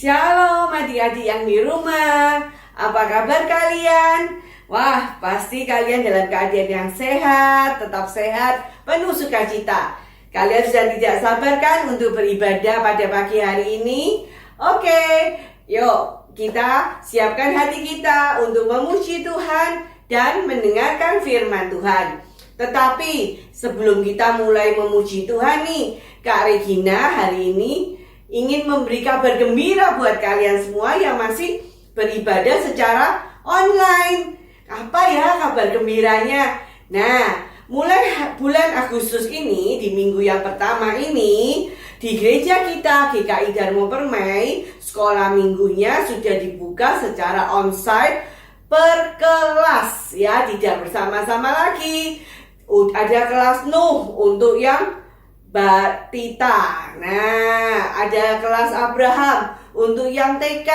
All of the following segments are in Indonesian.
Shalom adik-adik yang di rumah. Apa kabar kalian? Wah, pasti kalian dalam keadaan yang sehat, tetap sehat, penuh sukacita. Kalian sudah tidak sabar kan untuk beribadah pada pagi hari ini? Oke, yuk kita siapkan hati kita untuk memuji Tuhan dan mendengarkan firman Tuhan. Tetapi sebelum kita mulai memuji Tuhan nih, Kak Regina hari ini ingin memberi kabar gembira buat kalian semua yang masih beribadah secara online. Apa ya kabar gembiranya? Nah, mulai bulan Agustus ini, di minggu yang pertama ini, di gereja kita GKI Darmo Permai, sekolah minggunya sudah dibuka secara onsite per kelas ya, tidak bersama-sama lagi. Ada kelas Nuh untuk yang Batita. Nah, ada kelas Abraham untuk yang TK,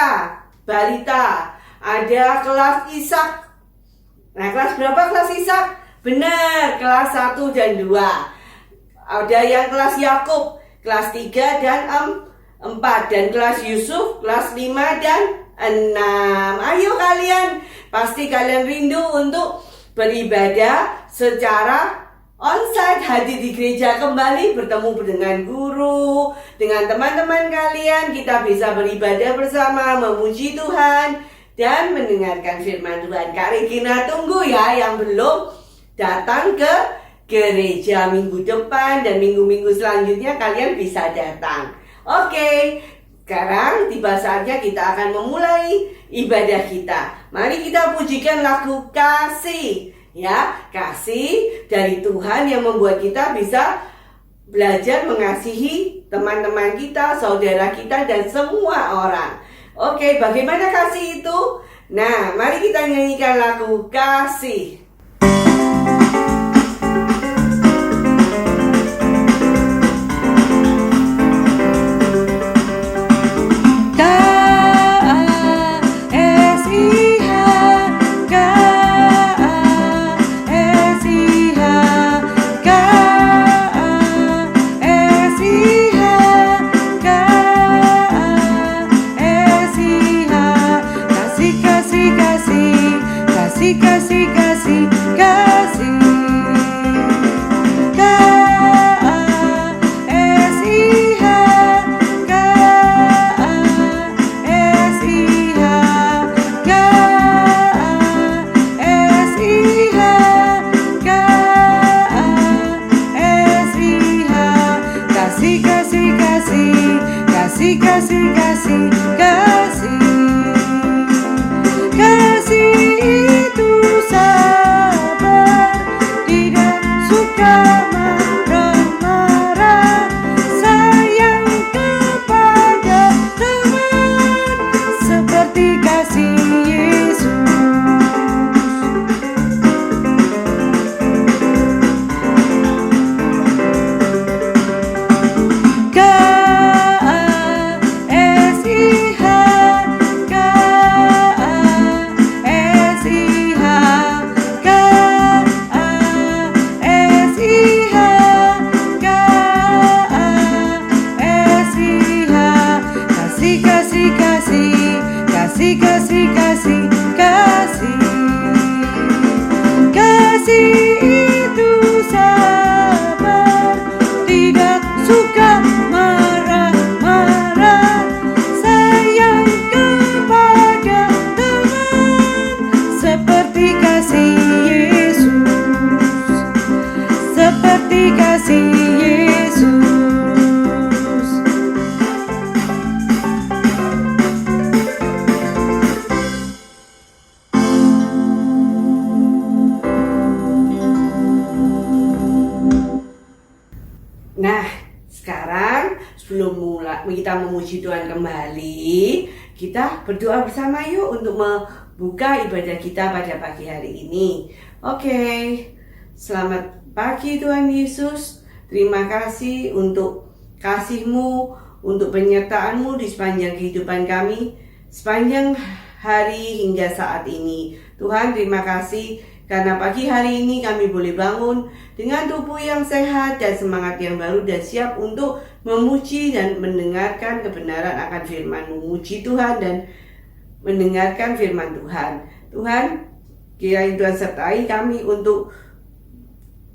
balita. Ada kelas Ishak. Nah, kelas berapa kelas Ishak? Benar, kelas 1 dan 2. Ada yang kelas Yakub, kelas 3 dan 4. Dan kelas Yusuf, kelas 5 dan 6. Ayo kalian, pasti kalian rindu untuk beribadah secara onsite, hadir di gereja kembali, bertemu dengan guru, dengan teman-teman kalian. Kita bisa beribadah bersama, memuji Tuhan dan mendengarkan firman Tuhan. Kak Regina tunggu ya yang belum datang ke gereja minggu depan dan minggu-minggu selanjutnya kalian bisa datang. Oke, sekarang tiba saatnya kita akan memulai ibadah kita. Mari kita pujikan lagu Kasih. Ya, kasih dari Tuhan yang membuat kita bisa belajar mengasihi teman-teman kita, saudara kita, dan semua orang. Oke, bagaimana kasih itu? Nah, mari kita nyanyikan lagu Kasih. Nah, sekarang sebelum kita memuji Tuhan kembali, kita berdoa bersama yuk untuk membuka ibadah kita pada pagi hari ini. Oke, selamat pagi Tuhan Yesus. Terima kasih untuk kasih-Mu, untuk penyertaan-Mu di sepanjang kehidupan kami, sepanjang hari hingga saat ini. Tuhan, terima kasih Karena pagi hari ini kami boleh bangun dengan tubuh yang sehat dan semangat yang baru dan siap untuk memuji dan mendengarkan kebenaran akan firman-Mu. Memuji Tuhan dan mendengarkan firman Tuhan. Tuhan, kiranya Tuhan sertai kami untuk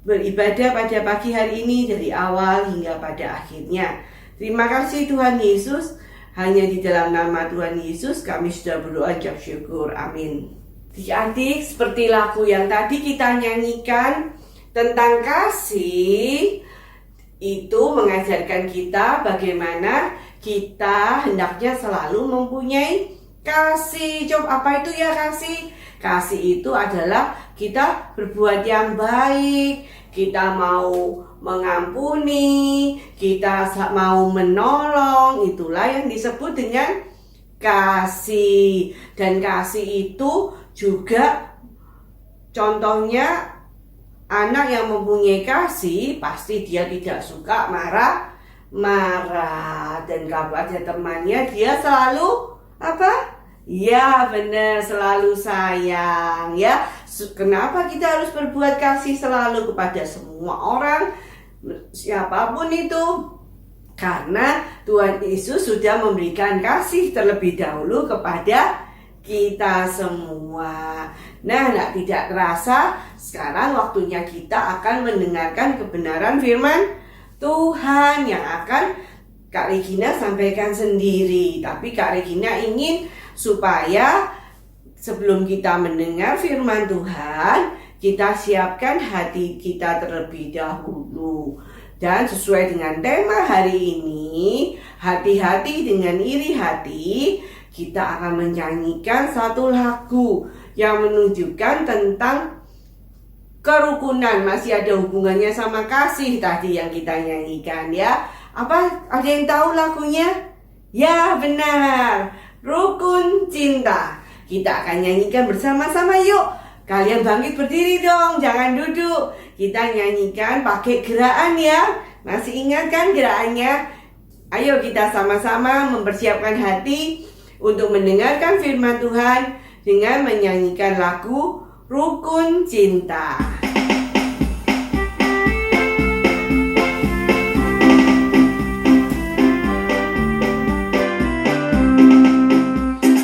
beribadah pada pagi hari ini dari awal hingga pada akhirnya. Terima kasih Tuhan Yesus. Hanya di dalam nama Tuhan Yesus kami sudah berdoa ucap syukur. Amin. Adik-adik, seperti lagu yang tadi kita nyanyikan tentang kasih, itu mengajarkan kita bagaimana kita hendaknya selalu mempunyai kasih. Coba apa itu ya kasih? Kasih itu adalah kita berbuat yang baik, kita mau mengampuni, kita mau menolong, itulah yang disebut dengan kasih. Dan kasih itu juga contohnya anak yang mempunyai kasih pasti dia tidak suka marah. Dan kalau ada temannya dia selalu apa? Ya benar, selalu sayang ya. Kenapa kita harus berbuat kasih selalu kepada semua orang, siapapun itu? Karena Tuhan Yesus sudah memberikan kasih terlebih dahulu kepada kita semua. Nah, tidak terasa sekarang waktunya kita akan mendengarkan kebenaran firman Tuhan yang akan Kak Regina sampaikan sendiri. Tapi Kak Regina ingin supaya sebelum kita mendengar firman Tuhan, kita siapkan hati kita terlebih dahulu. Dan sesuai dengan tema hari ini, hati-hati dengan iri hati, kita akan menyanyikan satu lagu yang menunjukkan tentang kerukunan. Masih ada hubungannya sama kasih tadi yang kita nyanyikan ya. Apa? Ada yang tahu lagunya? Ya benar, Rukun Cinta. Kita akan nyanyikan bersama-sama yuk. Kalian bangkit berdiri dong, jangan duduk. Kita nyanyikan pakai gerakan ya. Masih ingat kan gerakannya? Ayo kita sama-sama mempersiapkan hati untuk mendengarkan firman Tuhan dengan menyanyikan lagu Rukun Cinta.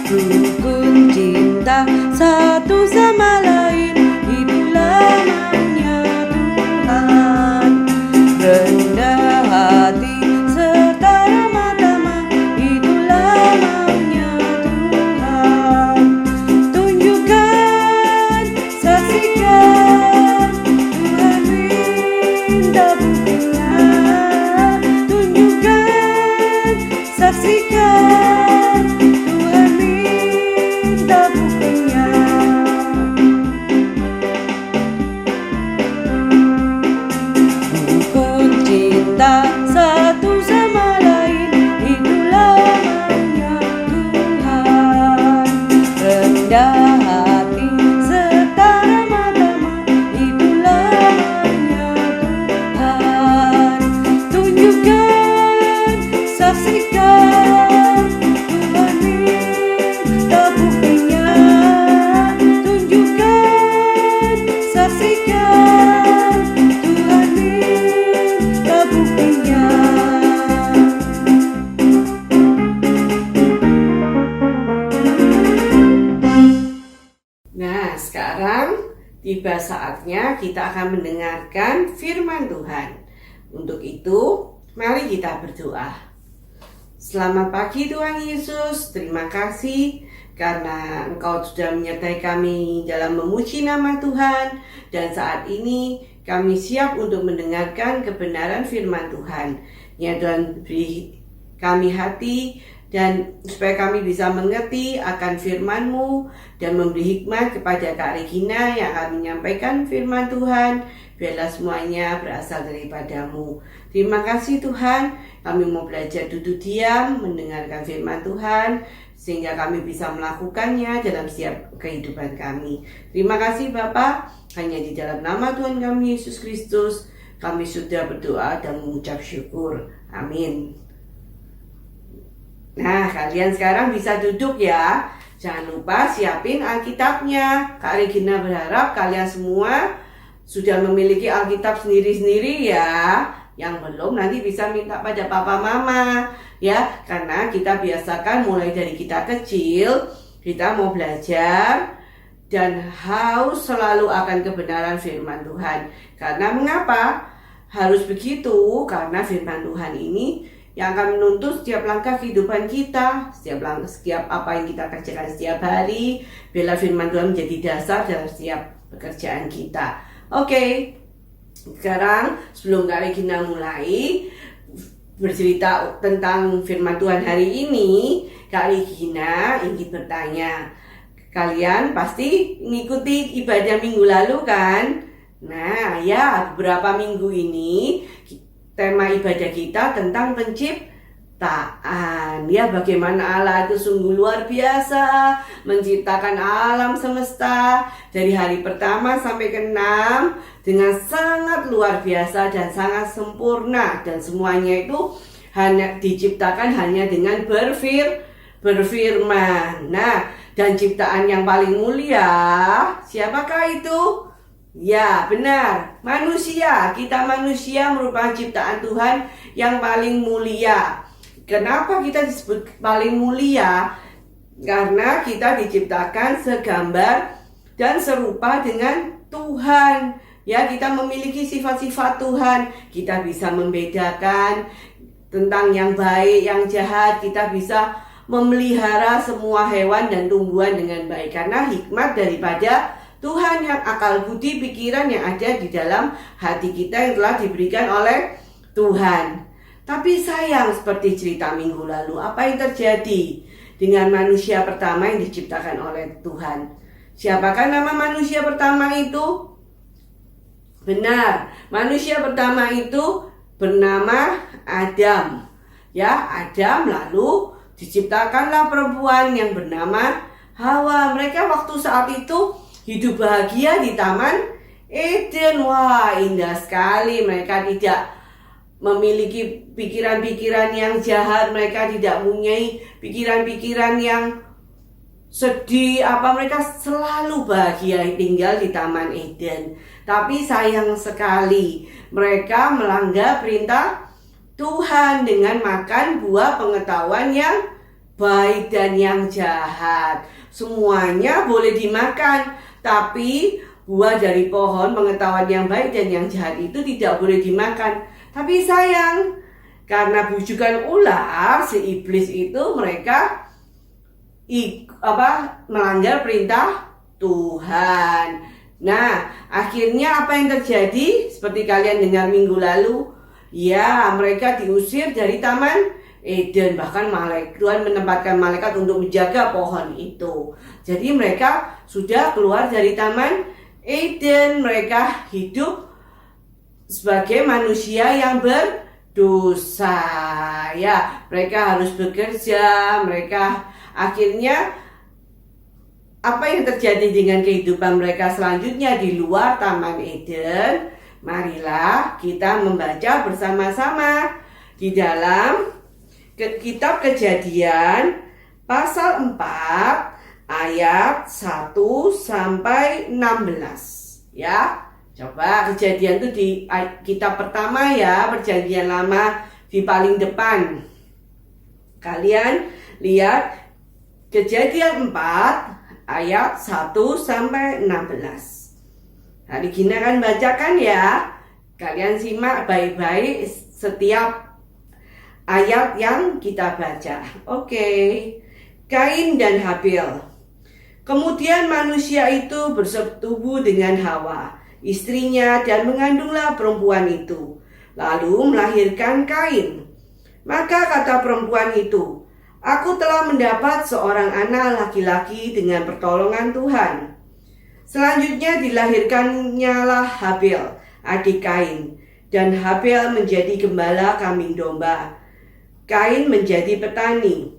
Rukun cinta satu sama lain, itulah namanya Tuhan. Rendah hati serta ramah tamah, itulah namanya Tuhan. Tunjukkan, saksikan, Tuhan minta buktinya. Tunjukkan, saksikan, Tuhan minta buktinya. Rukun cinta satu sama lain, itulah namanya Tuhan. Rendah hati serta ramah tamah, itulah namanya Tuhan. Tunjukkan, saksikan, Tuhan minta buktinya. Tunjukkan, saksikan, Tuhan minta buktinya. Nah, sekarang tiba saatnya kita akan mendengarkan firman Tuhan. Untuk itu, mari kita berdoa. Selamat pagi Tuhan Yesus, terima kasih karena Engkau sudah menyertai kami dalam memuji nama Tuhan. Dan saat ini kami siap untuk mendengarkan kebenaran firman Tuhan. Ya Tuhan, beri kami hati dan supaya kami bisa mengerti akan firman-Mu dan memberi hikmat kepada Kak Regina yang akan menyampaikan firman Tuhan. Biarlah semuanya berasal daripada-Mu. Terima kasih Tuhan, kami mau belajar duduk diam, mendengarkan firman Tuhan, sehingga kami bisa melakukannya dalam setiap kehidupan kami. Terima kasih Bapa, hanya di dalam nama Tuhan kami Yesus Kristus, kami sudah berdoa dan mengucap syukur. Amin. Nah, kalian sekarang bisa duduk ya. Jangan lupa siapin Alkitabnya. Kak Regina berharap kalian semua sudah memiliki Alkitab sendiri-sendiri ya. Yang belum nanti bisa minta pada papa mama ya. Karena kita biasakan mulai dari kita kecil, kita mau belajar dan haus selalu akan kebenaran firman Tuhan. Karena mengapa? Harus begitu, karena firman Tuhan ini yang akan menuntut setiap langkah kehidupan kita, setiap apa yang kita kerjakan setiap hari. Biarlah firman Tuhan menjadi dasar dalam setiap pekerjaan kita. Oke, sekarang sebelum Kak Regina mulai bercerita tentang firman Tuhan hari ini, Kak Regina ingin bertanya, kalian pasti mengikuti ibadah minggu lalu kan? Nah ya, beberapa minggu ini tema ibadah kita tentang penciptaan. Ya, bagaimana Allah itu sungguh luar biasa menciptakan alam semesta dari hari pertama sampai ke-6 dengan sangat luar biasa dan sangat sempurna, dan semuanya itu hanya diciptakan hanya dengan berfirman. Nah, dan ciptaan yang paling mulia siapakah itu? Ya, benar, manusia. Kita manusia merupakan ciptaan Tuhan yang paling mulia. Kenapa kita disebut paling mulia? Karena kita diciptakan segambar dan serupa dengan Tuhan. Ya, kita memiliki sifat-sifat Tuhan. Kita bisa membedakan tentang yang baik, yang jahat. Kita bisa memelihara semua hewan dan tumbuhan dengan baik. Karena hikmat daripada Tuhan yang akal budi pikiran yang ada di dalam hati kita yang telah diberikan oleh Tuhan. Tapi sayang, seperti cerita minggu lalu, apa yang terjadi dengan manusia pertama yang diciptakan oleh Tuhan? Siapakah nama manusia pertama itu? Benar, manusia pertama itu bernama Adam. Ya, Adam, lalu diciptakanlah perempuan yang bernama Hawa. Mereka waktu saat itu hidup bahagia di Taman Eden. Wah, indah sekali. Mereka tidak memiliki pikiran-pikiran yang jahat. Mereka tidak mempunyai pikiran-pikiran yang sedih. Mereka selalu bahagia tinggal di Taman Eden. Tapi sayang sekali, mereka melanggar perintah Tuhan dengan makan buah pengetahuan yang baik dan yang jahat. Semuanya boleh dimakan, tapi buah dari pohon pengetahuan yang baik dan yang jahat itu tidak boleh dimakan. Tapi sayang, karena bujukan ular, si iblis itu mereka melanggar perintah Tuhan. Nah, akhirnya apa yang terjadi? Seperti kalian dengar minggu lalu, ya, mereka diusir dari Taman Eden. Bahkan Tuhan menempatkan malaikat untuk menjaga pohon itu. Jadi mereka sudah keluar dari Taman Eden. Mereka hidup sebagai manusia yang berdosa. Ya, mereka harus bekerja. Mereka akhirnya, apa yang terjadi dengan kehidupan mereka selanjutnya di luar Taman Eden? Marilah kita membaca bersama-sama di dalam Kitab Kejadian pasal 4 ayat 1 sampai 16. Ya, coba Kejadian itu di kitab pertama ya, Perjanjian Lama di paling depan. Kalian lihat Kejadian 4 ayat 1 sampai 16. Hari gini akan bacakan ya. Kalian simak baik-baik setiap ayat yang kita baca. Oke. Kain dan Habil. Kemudian manusia itu bersetubuh dengan Hawa, istrinya, dan mengandunglah perempuan itu, lalu melahirkan Kain. Maka kata perempuan itu, "Aku telah mendapat seorang anak laki-laki dengan pertolongan Tuhan." Selanjutnya dilahirkannyalah Habil, adik Kain, dan Habil menjadi gembala kambing domba. Kain menjadi petani.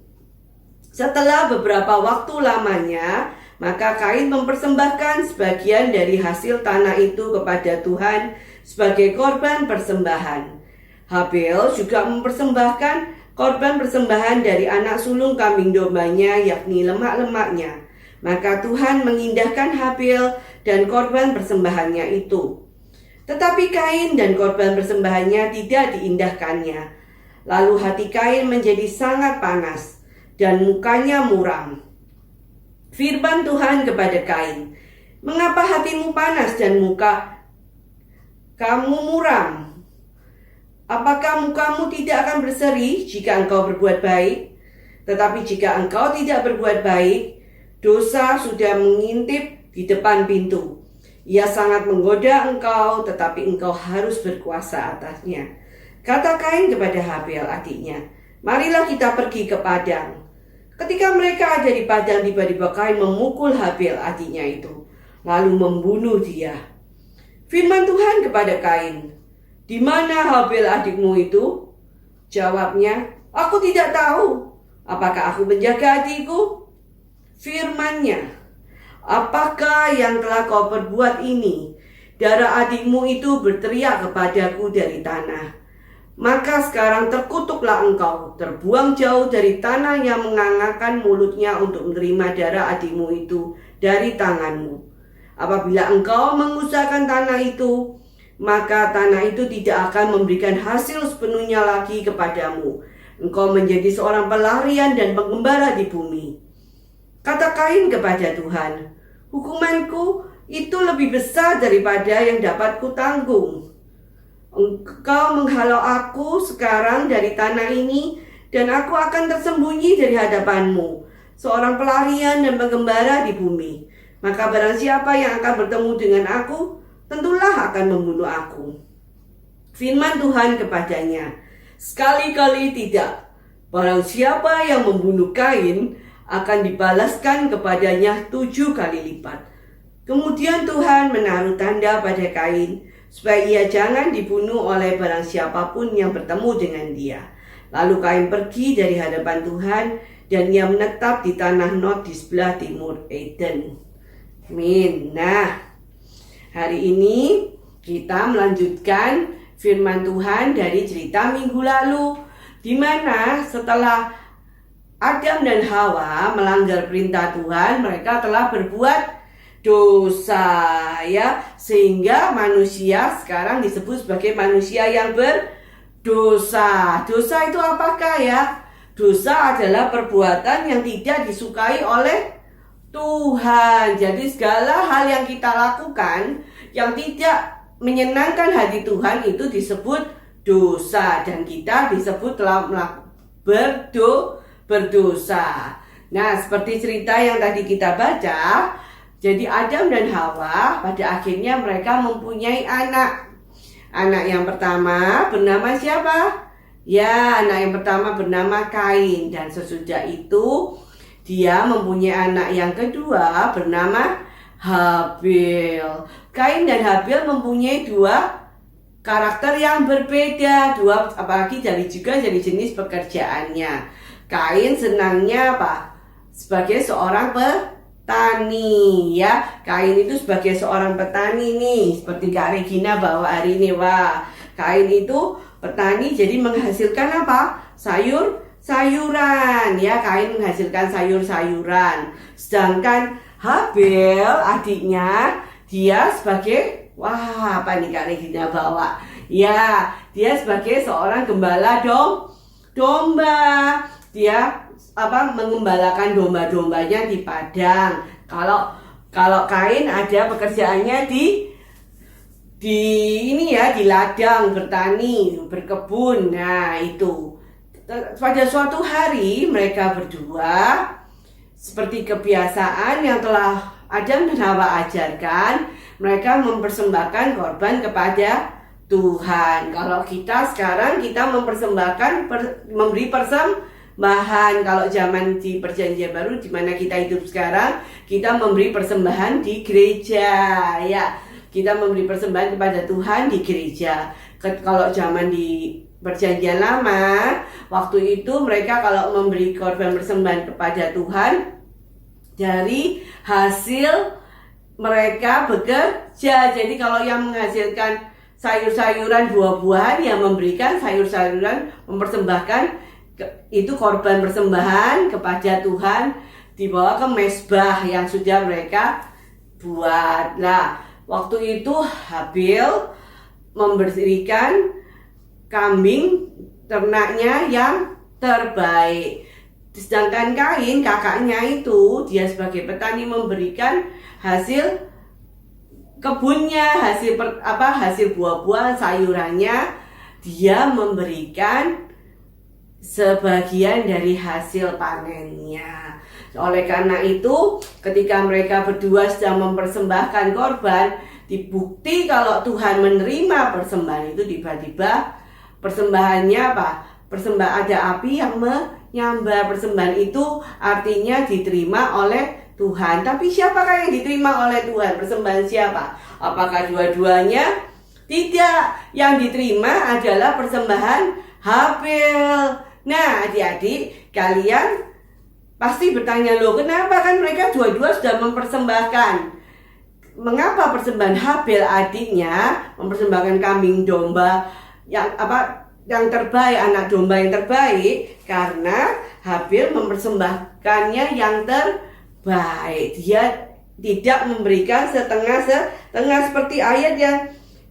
Setelah beberapa waktu lamanya, maka Kain mempersembahkan sebagian dari hasil tanah itu kepada Tuhan sebagai korban persembahan. Habil juga mempersembahkan korban persembahan dari anak sulung kambing dombanya, yakni lemak-lemaknya. Maka Tuhan mengindahkan Habil dan korban persembahannya itu. Tetapi Kain dan korban persembahannya tidak diindahkannya. Lalu hati Kain menjadi sangat panas dan mukanya muram. Firman Tuhan kepada Kain, "Mengapa hatimu panas dan muka kamu muram? Apakah mukamu tidak akan berseri jika engkau berbuat baik? Tetapi jika engkau tidak berbuat baik, dosa sudah mengintip di depan pintu. Ia sangat menggoda engkau, tetapi engkau harus berkuasa atasnya." Kata Kain kepada Habil adiknya, "Marilah kita pergi ke padang." Ketika mereka ada di padang, tiba-tiba Kain memukul Habil adiknya itu, lalu membunuh dia. Firman Tuhan kepada Kain, "Di mana Habil adikmu itu?" Jawabnya, "Aku tidak tahu. Apakah aku menjaga adikku?" Firman-Nya, "Apakah yang telah kau perbuat ini? Darah adikmu itu berteriak kepadaku dari tanah. Maka sekarang terkutuklah engkau, terbuang jauh dari tanah yang mengangakkan mulutnya untuk menerima darah adikmu itu dari tanganmu. Apabila engkau mengusahakan tanah itu, maka tanah itu tidak akan memberikan hasil sepenuhnya lagi kepadamu. Engkau menjadi seorang pelarian dan penggembala di bumi." Kata Kain kepada Tuhan, "Hukumanku itu lebih besar daripada yang dapat kutanggung. Engkau menghalau aku sekarang dari tanah ini, dan aku akan tersembunyi dari hadapanmu, seorang pelarian dan penggembala di bumi. Maka barang siapa yang akan bertemu dengan aku, tentulah akan membunuh aku." Firman Tuhan kepadanya, "Sekali-kali tidak. Barang siapa yang membunuh Kain, akan dibalaskan kepadanya 7 kali lipat." Kemudian Tuhan menaruh tanda pada Kain, supaya ia jangan dibunuh oleh barang siapapun yang bertemu dengan dia. Lalu Kain pergi dari hadapan Tuhan, dan ia menetap di tanah Nod di sebelah timur Eden. Amin. Nah, hari ini kita melanjutkan firman Tuhan dari cerita minggu lalu, di mana setelah Adam dan Hawa melanggar perintah Tuhan, mereka telah berbuat dosa, ya, sehingga manusia sekarang disebut sebagai manusia yang berdosa. Dosa itu apakah, ya? Dosa adalah perbuatan yang tidak disukai oleh Tuhan. Jadi segala hal yang kita lakukan yang tidak menyenangkan hati Tuhan itu disebut dosa, dan kita disebut telah berdosa. Nah, seperti cerita yang tadi kita baca, jadi Adam dan Hawa pada akhirnya mereka mempunyai anak. Anak yang pertama bernama siapa? Ya, anak yang pertama bernama Kain, dan sesudah itu dia mempunyai anak yang kedua bernama Habil. Kain dan Habil mempunyai dua karakter yang berbeda, apalagi dari jenis pekerjaannya. Kain senangnya apa? Sebagai seorang petani, ya. Kain itu sebagai seorang petani nih, seperti Kak Regina bawa hari ini. Wah, Kain itu petani, jadi menghasilkan apa? Sayuran, ya. Kain menghasilkan sayur-sayuran. Sedangkan Habil adiknya, dia sebagai, wah, apa nih Kak Regina bawa? Ya, dia sebagai seorang gembala domba. Dia mengembalakan domba-dombanya di padang. Kalau Kain ada pekerjaannya di ladang, bertani, berkebun. Nah, itu. Pada suatu hari mereka berdua, seperti kebiasaan yang telah Adam dan Hawa ajarkan, mereka mempersembahkan korban kepada Tuhan. Kalau kita sekarang, kita memberi persembahan. Kalau zaman di perjanjian baru, di mana kita hidup sekarang, kita memberi persembahan di gereja, ya. Kita memberi persembahan kepada Tuhan di gereja. Kalau zaman di perjanjian lama, waktu itu mereka kalau memberi korban persembahan kepada Tuhan, dari hasil mereka bekerja. Jadi kalau yang menghasilkan sayur-sayuran, buah-buahan, yang memberikan sayur-sayuran, mempersembahkan itu korban persembahan kepada Tuhan dibawa ke mezbah yang sudah mereka buat. Nah, waktu itu Habil memberikan kambing ternaknya yang terbaik. Sedangkan Kain, kakaknya itu, dia sebagai petani memberikan hasil kebunnya, hasil buah-buah sayurannya, dia memberikan sebagian dari hasil panennya. Oleh karena itu, ketika mereka berdua sedang mempersembahkan korban, dibukti kalau Tuhan menerima persembahan itu, tiba-tiba persembahannya apa? Persembahan, ada api yang menyambar. Persembahan itu artinya diterima oleh Tuhan. Tapi siapakah yang diterima oleh Tuhan? Persembahan siapa? Apakah dua-duanya? Tidak. Yang diterima adalah persembahan Habil. Nah, adik-adik, kalian pasti bertanya, loh kenapa kan mereka dua-dua sudah mempersembahkan? Mengapa persembahan Habil adiknya mempersembahkan kambing domba yang terbaik, anak domba yang terbaik? Karena Habil mempersembahkannya yang terbaik. Dia tidak memberikan setengah-setengah seperti ayat yang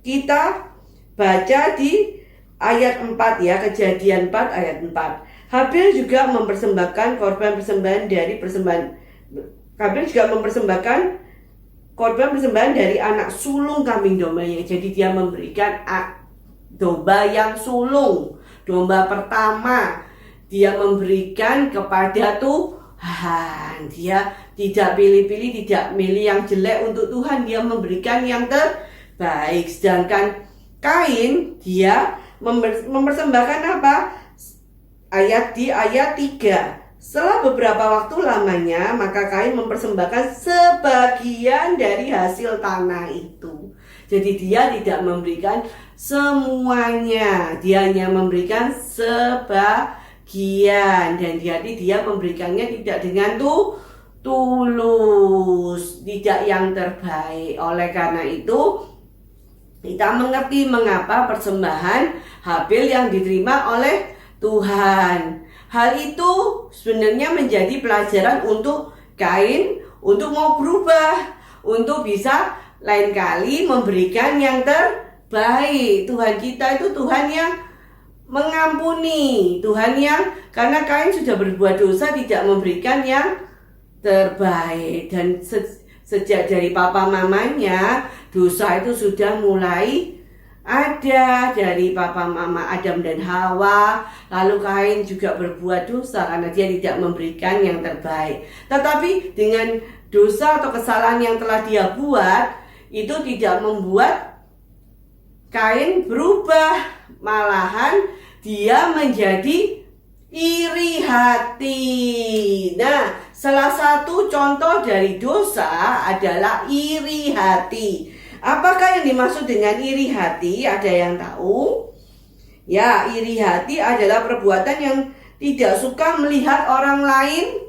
kita baca di ayat 4 ya, Kejadian 4 ayat 4. Habil juga mempersembahkan korban persembahan dari Habil juga mempersembahkan korban persembahan dari anak sulung kambing dombanya. Jadi dia memberikan domba yang sulung, domba pertama. Dia memberikan kepada Tuhan. Dia tidak pilih-pilih, tidak milih yang jelek untuk Tuhan. Dia memberikan yang terbaik. Sedangkan Kain, dia mempersembahkan apa? Di ayat 3. Setelah beberapa waktu lamanya, maka Kain mempersembahkan sebagian dari hasil tanah itu. Jadi dia tidak memberikan semuanya, dia hanya memberikan sebagian. Dan jadi dia memberikannya tidak dengan tulus, tidak yang terbaik. Oleh karena itu, kita mengerti mengapa persembahan Habil yang diterima oleh Tuhan. Hal itu sebenarnya menjadi pelajaran untuk Kain untuk mau berubah, untuk bisa lain kali memberikan yang terbaik. Tuhan kita itu Tuhan yang mengampuni, Tuhan yang karena Kain sudah berbuat dosa tidak memberikan yang terbaik. Dan sejak dari papa mamanya, dosa itu sudah mulai ada dari papa mama Adam dan Hawa. Lalu Kain juga berbuat dosa karena dia tidak memberikan yang terbaik. Tetapi dengan dosa atau kesalahan yang telah dia buat, itu tidak membuat Kain berubah. Malahan dia menjadi iri hati. Nah, salah satu contoh dari dosa adalah iri hati. Apakah yang dimaksud dengan iri hati? Ada yang tahu? Ya, iri hati adalah perbuatan yang tidak suka melihat orang lain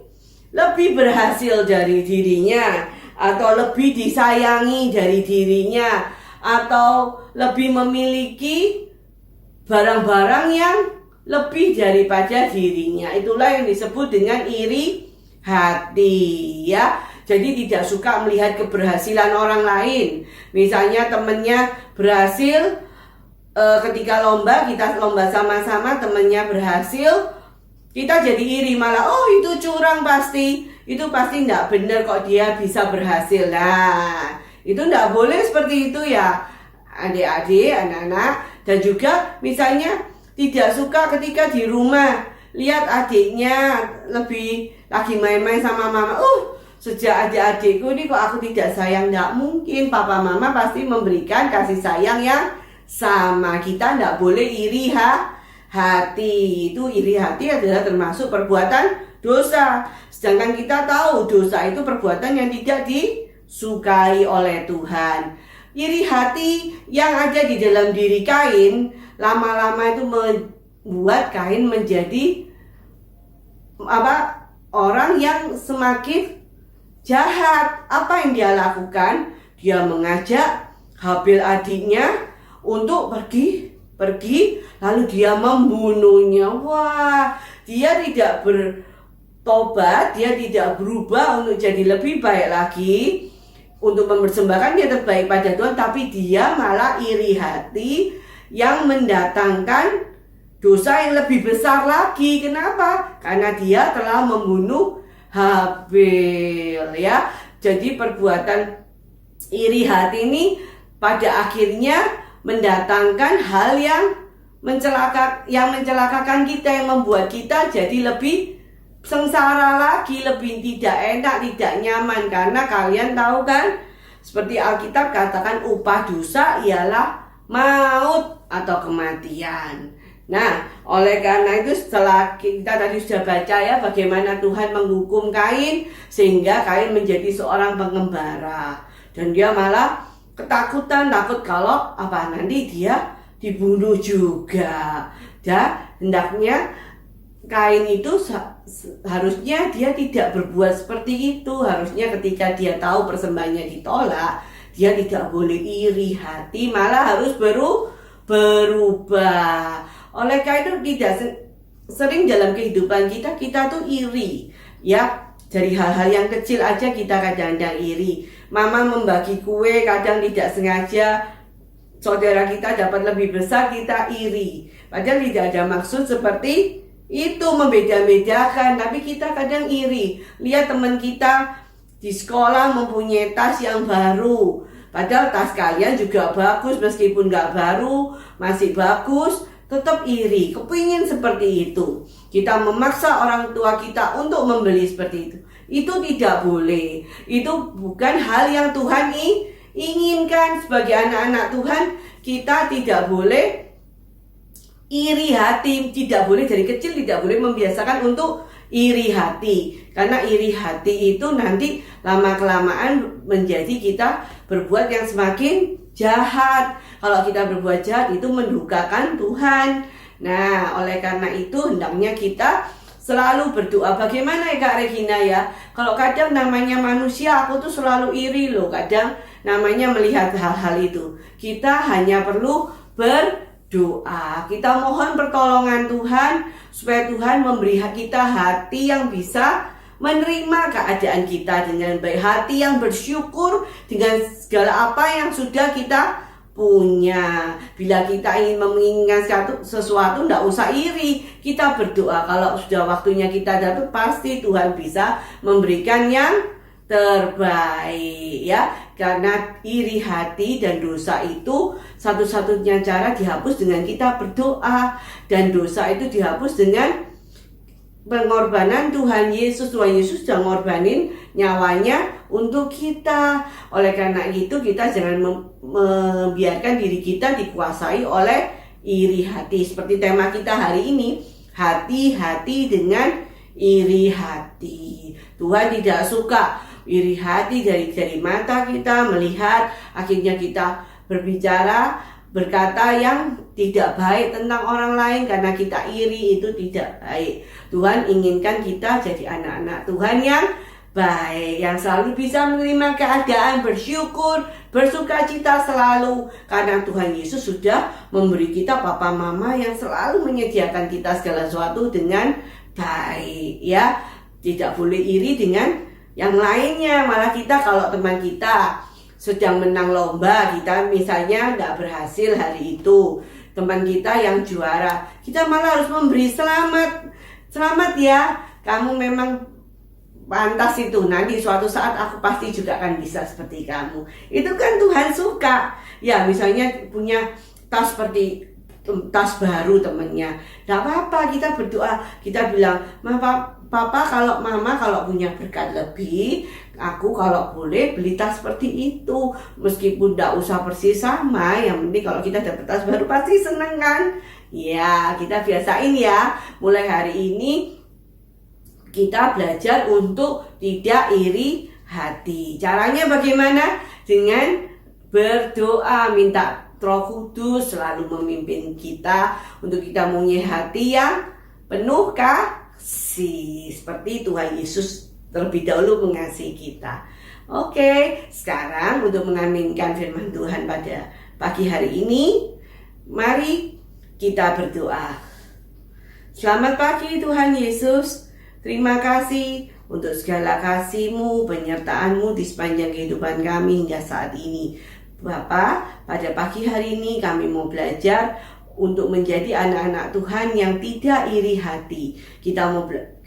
lebih berhasil dari dirinya, atau lebih disayangi dari dirinya, atau lebih memiliki barang-barang yang lebih daripada dirinya. Itulah yang disebut dengan iri hati, ya. Jadi tidak suka melihat keberhasilan orang lain. Misalnya temennya berhasil, ketika lomba, kita lomba sama-sama, temennya berhasil, kita jadi iri, malah itu curang pasti, itu pasti tidak benar kok dia bisa berhasil. Nah, itu tidak boleh seperti itu ya adik-adik, anak-anak. Dan juga misalnya tidak suka ketika di rumah lihat adiknya lagi main-main sama mama. Sejak adik-adikku ini kok aku tidak sayang. Tidak mungkin, papa mama pasti memberikan kasih sayang yang sama. Kita tidak boleh iri hati. Itu iri hati adalah termasuk perbuatan dosa. Sedangkan kita tahu dosa itu perbuatan yang tidak disukai oleh Tuhan. Iri hati yang ada di dalam diri Kain lama-lama itu membuat Kain menjadi orang yang semakin jahat. Apa yang dia lakukan? Dia mengajak Habil adiknya untuk pergi, lalu dia membunuhnya. Wah, dia tidak bertobat, dia tidak berubah untuk jadi lebih baik lagi, untuk mempersembahkan yang terbaik pada Tuhan, tapi dia malah iri hati yang mendatangkan dosa yang lebih besar lagi. Kenapa? Karena dia telah membunuh Habel, ya. Jadi perbuatan iri hati ini pada akhirnya mendatangkan hal yang mencelakakan kita, yang membuat kita jadi lebih sengsara lagi, lebih tidak enak, tidak nyaman. Karena kalian tahu kan, seperti Alkitab katakan upah dosa ialah maut atau kematian. Nah, oleh karena itu setelah kita tadi sudah baca ya bagaimana Tuhan menghukum Kain sehingga Kain menjadi seorang pengembara, dan dia malah ketakutan, takut kalau nanti dia dibunuh juga. Dan hendaknya Kain itu harusnya dia tidak berbuat seperti itu. Harusnya ketika dia tahu persembahannya ditolak, dia tidak boleh iri hati, malah harus berubah. Oleh karena itu tidak sering dalam kehidupan kita tuh iri, ya. Dari hal-hal yang kecil aja kita kadang-kadang iri. Mama membagi kue kadang tidak sengaja, saudara kita dapat lebih besar, kita iri. Padahal tidak ada maksud seperti itu, membeda-bedakan, tapi kita kadang iri. Lihat teman kita di sekolah mempunyai tas yang baru, padahal tas kalian juga bagus, meskipun gak baru masih bagus, tetap iri, kepingin seperti itu. Kita memaksa orang tua kita untuk membeli seperti itu. Itu tidak boleh. Itu bukan hal yang Tuhan inginkan. Sebagai anak-anak Tuhan, kita tidak boleh iri hati. Tidak boleh, dari kecil tidak boleh membiasakan untuk iri hati. Karena iri hati itu nanti lama-kelamaan menjadi kita berbuat yang semakin jahat. Kalau kita berbuat jahat itu mendukakan Tuhan. Nah, oleh karena itu hendaknya kita selalu berdoa. Bagaimana ya Kak Regina ya? Kalau kadang namanya manusia, aku tuh selalu iri loh. Kadang namanya melihat hal-hal itu. Kita hanya perlu berdoa. Kita mohon pertolongan Tuhan supaya Tuhan memberi kita hati yang bisa menerima keadaan kita dengan baik, hati yang bersyukur dengan segala apa yang sudah kita punya. Bila kita ingin menginginkan sesuatu, tidak usah iri, kita berdoa. Kalau sudah waktunya kita dapat, pasti Tuhan bisa memberikan yang terbaik, ya. Karena iri hati dan dosa itu satu-satunya cara dihapus dengan kita berdoa, dan dosa itu dihapus dengan pengorbanan Tuhan Yesus. Tuhan Yesus sudah ngorbanin nyawanya untuk kita. Oleh karena itu kita jangan membiarkan diri kita dikuasai oleh iri hati. Seperti tema kita hari ini, hati-hati dengan iri hati. Tuhan tidak suka iri hati dari mata kita melihat, akhirnya kita berbicara, berkata yang tidak baik tentang orang lain karena kita iri. Itu tidak baik. Tuhan inginkan kita jadi anak-anak Tuhan yang baik, yang selalu bisa menerima keadaan, bersyukur, bersukacita selalu, karena Tuhan Yesus sudah memberi kita papa mama yang selalu menyediakan kita segala sesuatu dengan baik, ya. Tidak boleh iri dengan yang lainnya. Malah kita kalau teman kita sedang menang lomba, kita misalnya nggak berhasil hari itu, teman kita yang juara, kita malah harus memberi selamat ya, kamu memang pantas itu, nanti suatu saat aku pasti juga akan bisa seperti kamu. Itu kan Tuhan suka. Ya misalnya punya tas seperti tas baru temennya, gak apa-apa, kita berdoa, kita bilang, Papa kalau Mama kalau punya berkat lebih, aku kalau boleh beli tas seperti itu, meskipun gak usah persis sama, yang penting kalau kita dapat tas baru pasti seneng kan. Ya kita biasain ya, mulai hari ini kita belajar untuk tidak iri hati. Caranya bagaimana? Dengan berdoa, minta Roh Kudus selalu memimpin kita untuk kita mempunyai hati yang penuh kasih, seperti Tuhan Yesus terlebih dahulu mengasihi kita. Oke, sekarang untuk mengaminkan firman Tuhan pada pagi hari ini, mari kita berdoa. Selamat pagi Tuhan Yesus. Terima kasih untuk segala kasih-Mu, penyertaan-Mu di sepanjang kehidupan kami hingga saat ini. Bapa, pada pagi hari ini kami mau belajar untuk menjadi anak-anak Tuhan yang tidak iri hati.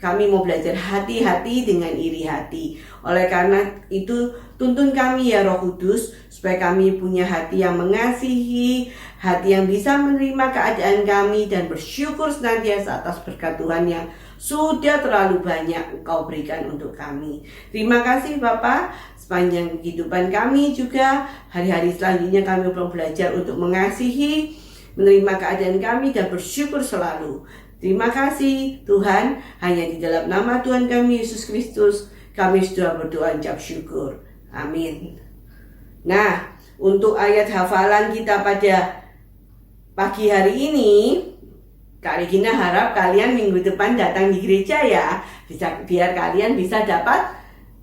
Kami mau belajar hati-hati dengan iri hati. Oleh karena itu, tuntun kami ya Roh Kudus, supaya kami punya hati yang mengasihi, hati yang bisa menerima keadaan kami dan bersyukur senantiasa atas berkat Tuhan yang sudah terlalu banyak Engkau berikan untuk kami. Terima kasih Bapa. Sepanjang kehidupan kami juga, hari-hari selanjutnya kami perlu belajar untuk mengasihi, menerima keadaan kami dan bersyukur selalu. Terima kasih Tuhan, hanya di dalam nama Tuhan kami Yesus Kristus kami sudah berdoa ucap syukur. Amin. Nah, untuk ayat hafalan kita pada pagi hari ini, Kak Regina harap kalian minggu depan datang di gereja ya, biar kalian bisa dapat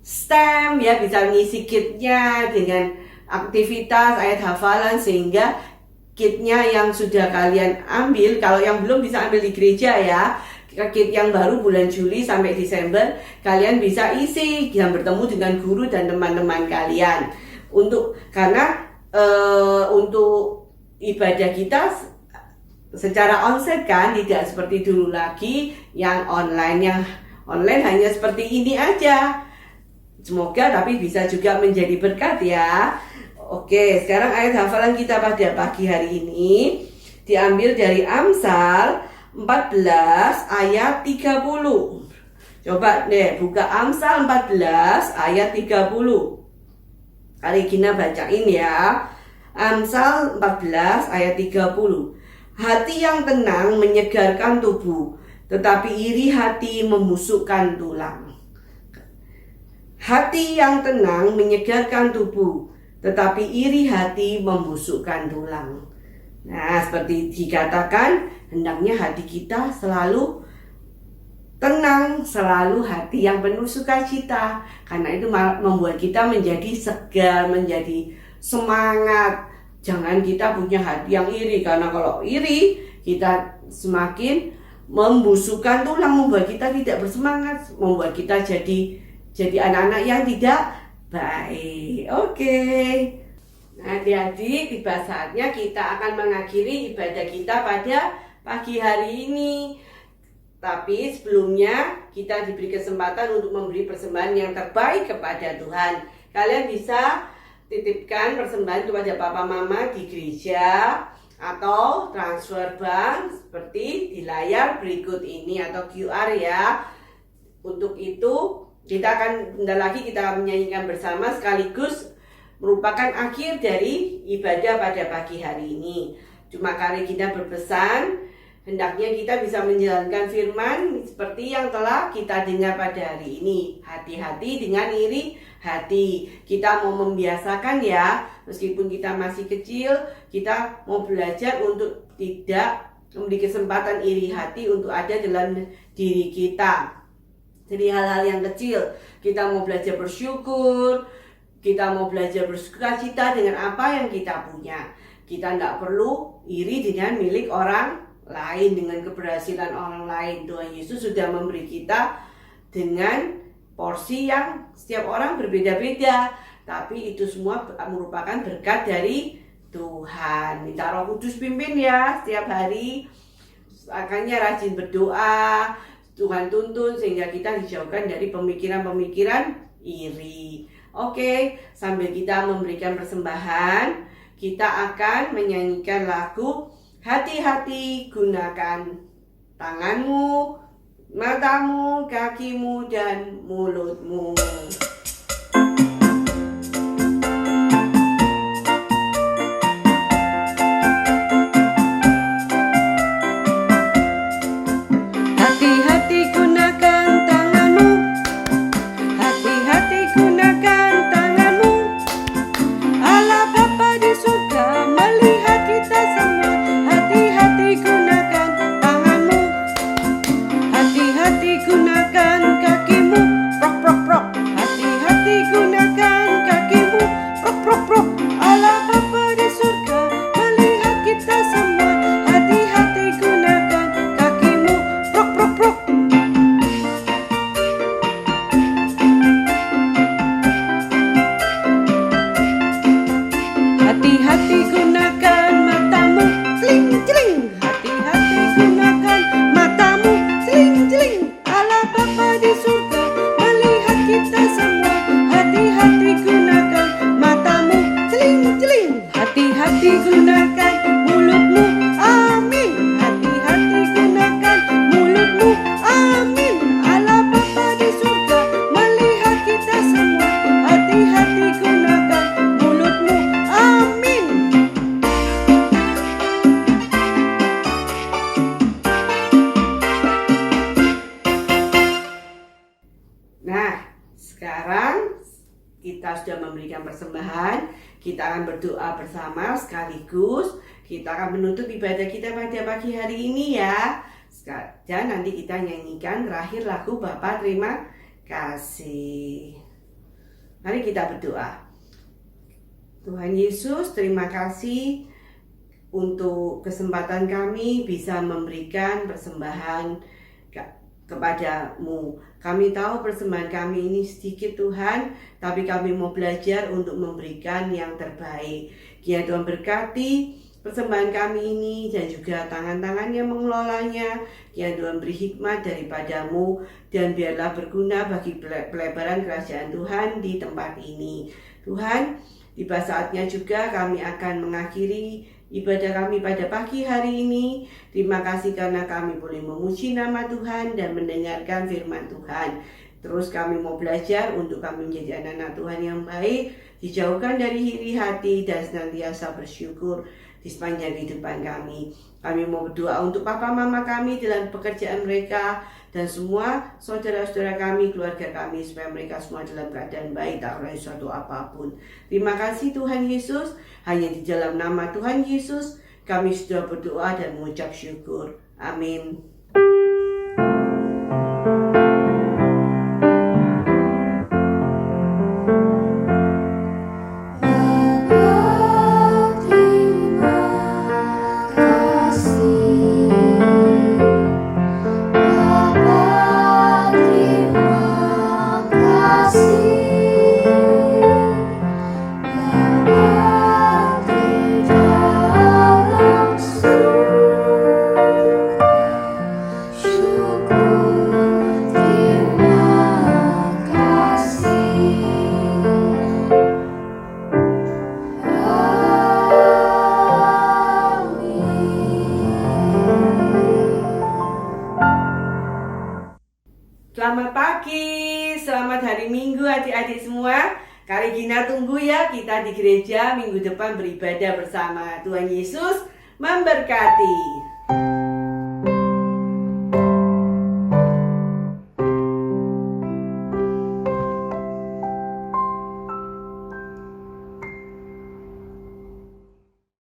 stem ya, bisa ngisi kitnya dengan aktivitas ayat hafalan, sehingga kitnya yang sudah kalian ambil, kalau yang belum bisa ambil di gereja ya, kit yang baru bulan Juli sampai Desember kalian bisa isi dan bertemu dengan guru dan teman-teman kalian. Karena untuk ibadah kita secara onsite kan tidak seperti dulu lagi yang online. Yang online hanya seperti ini aja. Semoga tapi bisa juga menjadi berkat ya. Oke, sekarang ayat hafalan kita pada pagi hari ini diambil dari Amsal 14 ayat 30. Coba deh buka Amsal 14 ayat 30. Kali Gina bacain ya. Amsal 14 ayat 30. Hati yang tenang menyegarkan tubuh, tetapi iri hati membusukkan tulang. Hati yang tenang menyegarkan tubuh, tetapi iri hati membusukkan tulang. Nah, seperti dikatakan, hendaknya hati kita selalu tenang, selalu hati yang penuh sukacita. Karena itu membuat kita menjadi segar, menjadi semangat. Jangan kita punya hati yang iri, karena kalau iri, kita semakin membusukkan tulang, membuat kita tidak bersemangat, membuat kita jadi anak-anak yang tidak baik. Oke. Nah, adik-adik, tiba saatnya kita akan mengakhiri ibadah kita pada pagi hari ini. Tapi sebelumnya kita diberi kesempatan untuk memberi persembahan yang terbaik kepada Tuhan. Kalian bisa titipkan persembahan kepada Papa Mama di gereja atau transfer bank seperti di layar berikut ini atau QR ya. Untuk itu kita akan bentar lagi kita menyanyikan bersama, sekaligus merupakan akhir dari ibadah pada pagi hari ini. Cuma kali kita berpesan, hendaknya kita bisa menjalankan firman seperti yang telah kita dengar pada hari ini. Hati-hati dengan iri hati. Kita mau membiasakan ya, meskipun kita masih kecil, kita mau belajar untuk tidak memberi kesempatan iri hati untuk ada dalam diri kita. Jadi hal-hal yang kecil, kita mau belajar bersyukur, kita mau belajar bersukacita dengan apa yang kita punya. Kita tidak perlu iri dengan milik orang lain, dengan keberhasilan orang lain. Tuhan Yesus sudah memberi kita dengan porsi yang setiap orang berbeda-beda, tapi itu semua merupakan berkat dari Tuhan. Minta Roh Kudus pimpin ya setiap hari. Makanya rajin berdoa, Tuhan tuntun sehingga kita dijauhkan dari pemikiran-pemikiran iri. Oke, sambil kita memberikan persembahan, kita akan menyanyikan lagu Hati-hati gunakan tanganmu, matamu, kakimu, dan mulutmu. Hati-hati gunakan tanganmu, hati-hati gunakan tanganmu. Allah Bapa di surga melihat kita semua. Hati-hati gunakan tanganmu, hati-hati gunakan kakimu. Prok prok prok. Hati sudah memberikan persembahan, kita akan berdoa bersama sekaligus kita akan menutup ibadah kita pada pagi hari ini ya. Dan nanti kita nyanyikan terakhir lagu Bapa Terima Kasih. Mari kita berdoa. Tuhan Yesus, terima kasih untuk kesempatan kami bisa memberikan persembahan kepadamu. Kami tahu persembahan kami ini sedikit Tuhan, tapi kami mau belajar untuk memberikan yang terbaik. Kiranya Tuhan berkati persembahan kami ini dan juga tangan-tangan yang mengelolanya. Kiranya Tuhan beri hikmat daripadamu dan biarlah berguna bagi pelebaran kerajaan Tuhan di tempat ini. Tuhan, tiba saatnya juga kami akan mengakhiri ibadah kami pada pagi hari ini. Terima kasih karena kami boleh memuji nama Tuhan dan mendengarkan firman Tuhan. Terus kami mau belajar untuk kami menjadi anak-anak Tuhan yang baik, dijauhkan dari iri hati dan senantiasa bersyukur di sepanjang kehidupan kami. Kami mau berdoa untuk papa mama kami dalam pekerjaan mereka dan semua saudara-saudara kami, keluarga kami, supaya mereka semua dalam keadaan baik, tak ada suatu apapun. Terima kasih Tuhan Yesus. Hanya di dalam nama Tuhan Yesus kami sudah berdoa dan mengucap syukur. Amin. Selamat pagi, selamat hari Minggu adik-adik semua. Kari Gina tunggu ya kita di gereja minggu depan beribadah bersama. Tuhan Yesus memberkati.